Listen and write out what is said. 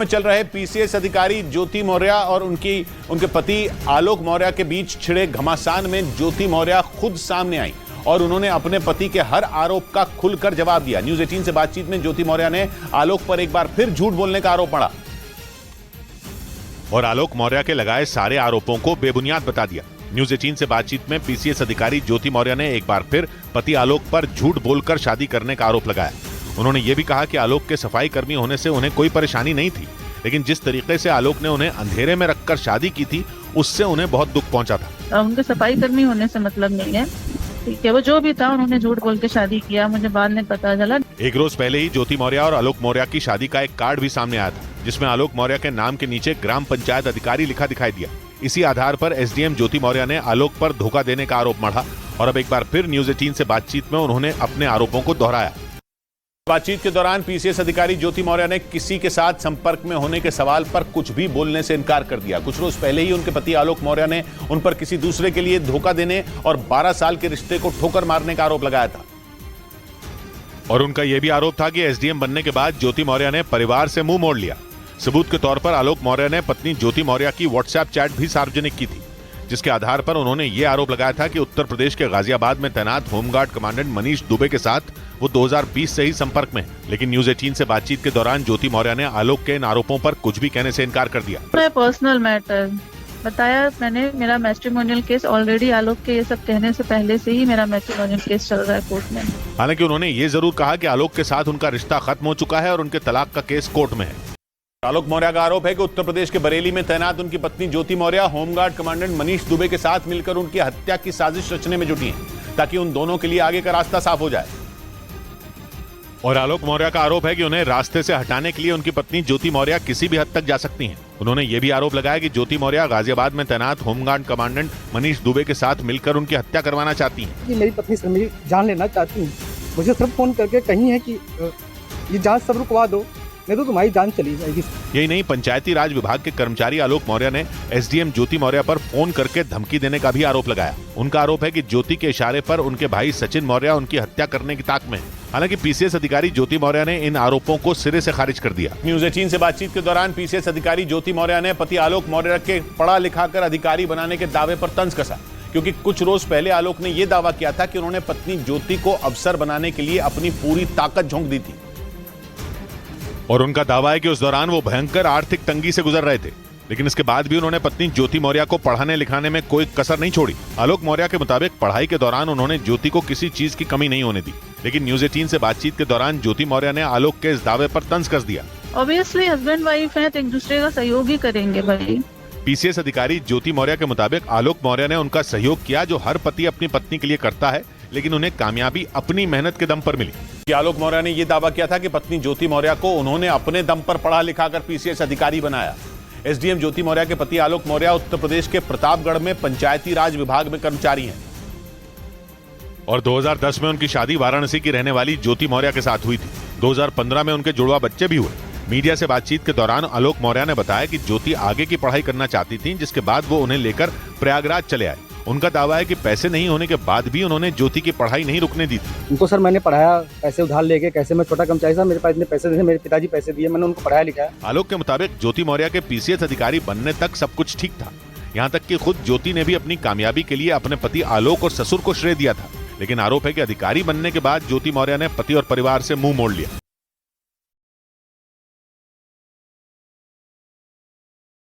में चल रहे पीसीएस अधिकारी ज्योति मौर्य और उनके पति आलोक मौर्य के बीच छिड़े घमासान में ज्योति मौर्य खुद सामने आई और उन्होंने अपने पति के हर आरोप का खुलकर जवाब दिया। न्यूज 18 से बातचीत में ज्योति मौर्य ने आलोक पर एक बार फिर झूठ बोलने का आरोप मढ़ा और आलोक मौर्य के लगाए सारे आरोपों को बेबुनियाद बता दिया। न्यूज 18 से बातचीत में पीसीएस अधिकारी ज्योति मौर्य ने एक बार फिर पति आलोक पर झूठ बोलकर शादी करने का आरोप लगाया। उन्होंने ये भी कहा कि आलोक के सफाई कर्मी होने से उन्हें कोई परेशानी नहीं थी, लेकिन जिस तरीके से आलोक ने उन्हें अंधेरे में रखकर शादी की थी उससे उन्हें बहुत दुख पहुंचा था। उनके सफाई कर्मी होने से मतलब नहीं है, ठीक है, वो जो भी था उन्होंने झूठ बोल के शादी किया, मुझे बाद में पता चला। एक रोज पहले ही ज्योति मौर्य और आलोक मौर्य की शादी का एक कार्ड भी सामने आया था, जिसमें आलोक मौर्य के नाम के नीचे ग्राम पंचायत अधिकारी लिखा दिखाई दिया। इसी आधार पर एसडीएम ज्योति मौर्य ने आलोक पर धोखा देने का आरोप मढ़ा और अब एक बार फिर न्यूज 18 से बातचीत में उन्होंने अपने आरोपों को दोहराया। बातचीत के दौरान पीसीएस अधिकारी ज्योति मौर्य ने किसी के साथ संपर्क में होने के सवाल पर कुछ भी बोलने से इनकार कर दिया। कुछ रोज पहले ही उनके पति आलोक मौर्य ने उन पर किसी दूसरे के लिए धोखा देने और 12 साल के रिश्ते को ठोकर मारने का आरोप लगाया था और उनका यह भी आरोप था कि एसडीएम बनने के बाद ज्योति मौर्य ने परिवार से मुंह मोड़ लिया। सबूत के तौर पर आलोक मौर्य ने पत्नी ज्योति मौर्य की व्हाट्सएप चैट भी सार्वजनिक की थी, जिसके आधार पर उन्होंने ये आरोप लगाया था कि उत्तर प्रदेश के गाजियाबाद में तैनात होमगार्ड कमांडेंट मनीष दुबे के साथ वो 2020 से ही संपर्क में है। लेकिन न्यूज 18 से बातचीत के दौरान ज्योति मौर्य ने आलोक के इन आरोपों पर कुछ भी कहने से इनकार कर दिया। पर्सनल मैटर बताया मैंने, मेरा मैट्रिमोनियल केस ऑलरेडी आलोक के ये सब कहने से पहले से ही मेरा मैट्रिमोनियल केस चल रहा है कोर्ट में। हालांकि उन्होंने ये जरूर कहा कि आलोक के साथ उनका रिश्ता खत्म हो चुका है और उनके तलाक का केस कोर्ट में है। आलोक मौर्य का आरोप है कि उत्तर प्रदेश के बरेली में तैनात उनकी पत्नी ज्योति मौर्य होमगार्ड कमांडेंट मनीष दुबे के साथ मिलकर उनकी हत्या की साजिश रचने में जुटी हैं, ताकि उन दोनों के लिए आगे का रास्ता साफ हो जाए। और आलोक मौर्य का आरोप है कि उन्हें रास्ते से हटाने के लिए उनकी पत्नी ज्योति मौर्य किसी भी हद तक जा सकती हैं। उन्होंने ये भी आरोप लगाया कि ज्योति मौर्य गाजियाबाद में तैनात होमगार्ड कमांडेंट मनीष दुबे के साथ मिलकर उनकी हत्या करवाना चाहती हैं। मेरी पत्नी से मेरी जान लेना चाहती हैं, मुझे सिर्फ फोन करके कही है कि ये जांच सब रुकवा दो, नहीं तो तुम्हारी जान चली जाएगी। यही नहीं, पंचायती राज विभाग के कर्मचारी आलोक मौर्य ने एसडीएम ज्योति मौर्य पर फोन करके धमकी देने का भी आरोप लगाया। उनका आरोप है कि ज्योति के इशारे पर उनके भाई सचिन मौर्य उनकी हत्या करने की ताक में है। हालांकि पीसीएस अधिकारी ज्योति मौर्य ने इन आरोपों को सिरे से खारिज कर दिया। न्यूज 18 से बातचीत के दौरान पीसीएस अधिकारी ज्योति मौर्य ने पति आलोक मौर्य के पढ़ा लिखा कर अधिकारी बनाने के दावे पर तंज कसा, क्योंकि कुछ रोज पहले आलोक ने यह दावा किया था कि उन्होंने पत्नी ज्योति को अफसर बनाने के लिए अपनी पूरी ताकत झोंक दी थी और उनका दावा है कि उस दौरान वो भयंकर आर्थिक तंगी से गुजर रहे थे, लेकिन इसके बाद भी उन्होंने पत्नी ज्योति मौर्य को पढ़ाने लिखाने में कोई कसर नहीं छोड़ी। आलोक मौर्य के मुताबिक पढ़ाई के दौरान उन्होंने ज्योति को किसी चीज की कमी नहीं होने दी, लेकिन न्यूज 18 से बातचीत के दौरान ज्योति मौर्य ने आलोक के इस दावे पर तंज कस दिया। ऑब्वियसली हस्बैंड वाइफ है तो एक दूसरे का सहयोग ही करेंगे भाई। पीसीएस अधिकारी ज्योति मौर्य के मुताबिक आलोक मौर्य ने उनका सहयोग किया जो हर पति अपनी पत्नी के लिए करता है, लेकिन उन्हें कामयाबी अपनी मेहनत के दम पर मिली। आलोक मौर्य ने यह दावा किया था कि पत्नी ज्योति मौर्य को उन्होंने अपने दम पर पढ़ा लिखाकर पीसीएस अधिकारी बनाया। एसडीएम ज्योति मौर्य के पति आलोक मौर्य उत्तर प्रदेश के प्रतापगढ़ में पंचायती राज विभाग में कर्मचारी हैं और 2010 में उनकी शादी वाराणसी की रहने वाली ज्योति मौर्य के साथ हुई थी। 2015 में उनके जुड़वा बच्चे भी हुए। मीडिया से बातचीत के दौरान आलोक मौर्य ने बताया कि ज्योति आगे की पढ़ाई करना चाहती थी, जिसके बाद वो उन्हें लेकर प्रयागराज चले आए। उनका दावा है कि पैसे नहीं होने के बाद भी उन्होंने ज्योति की पढ़ाई नहीं रुकने दी थी। उनको सर मैंने पढ़ाया, पैसे उधार लेके, कैसे मैं छोटा कर्मचारी था, मेरे पास इतने पैसे थे, मेरे पिताजी पैसे दिए, मैंने उनको पढ़ाया लिखाया। आलोक के मुताबिक ज्योति मौर्य के पीसीएस अधिकारी बनने तक सब कुछ ठीक था, यहाँ तक कि खुद ज्योति ने भी अपनी कामयाबी के लिए अपने पति आलोक और ससुर को श्रेय दिया था। लेकिन आरोप है कि अधिकारी बनने के बाद ज्योति मौर्य ने पति और परिवार से मुंह मोड़ लिया।